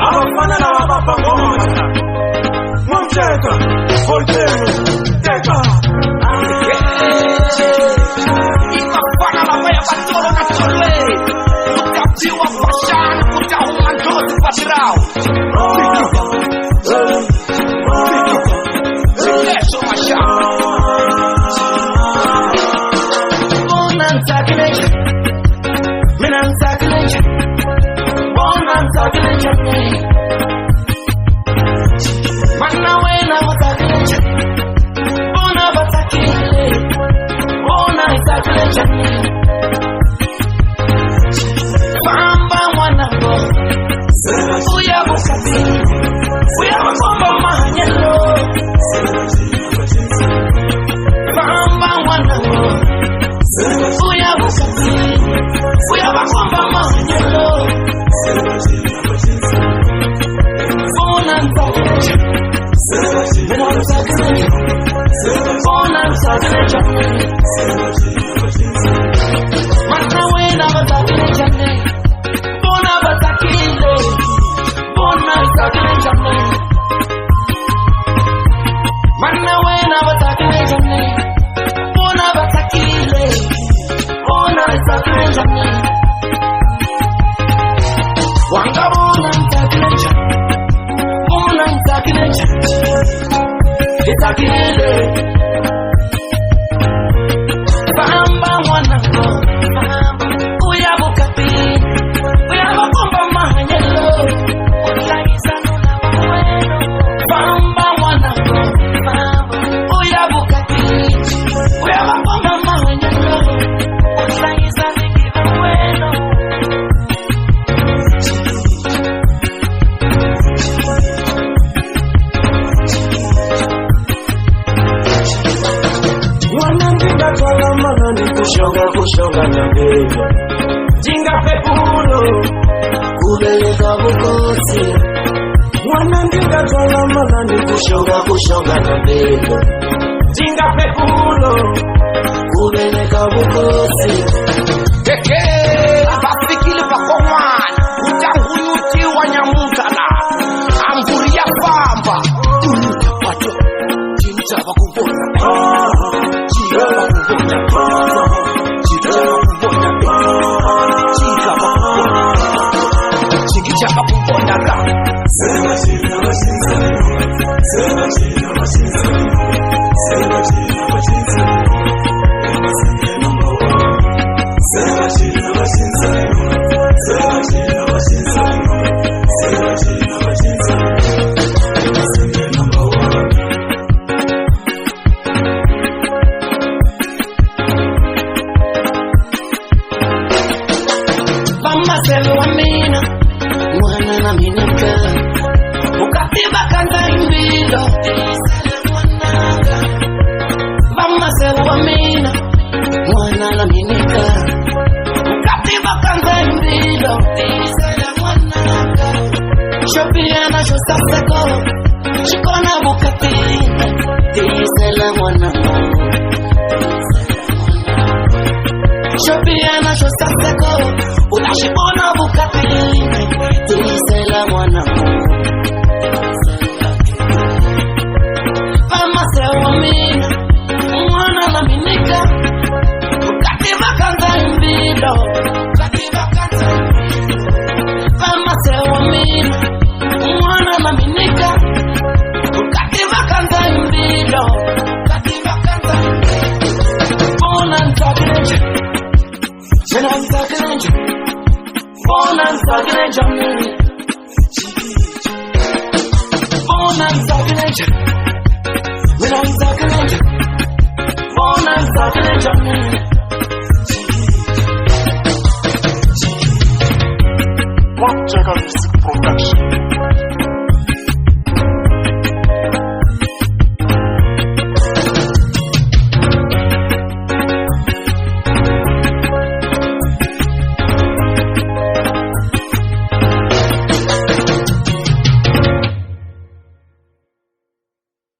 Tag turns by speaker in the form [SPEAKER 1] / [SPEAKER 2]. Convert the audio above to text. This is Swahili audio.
[SPEAKER 1] abafana n'abapapa ngoma Mwamcheka voltemo teka ikafana na wewe batolo na tole ukatiwa fashion utauma ndoto patrao Sikesho mashamba Kushoga na mbele jinga pekulo kubeleka bukosi wanandinga tola manani kushoga na mbele jinga pekulo kubeleka bukosi keke bafikile bakomwana utanguyuti wanyamukana amburia pamba pato jinja bakubona
[SPEAKER 2] Mwamcheka Music Production.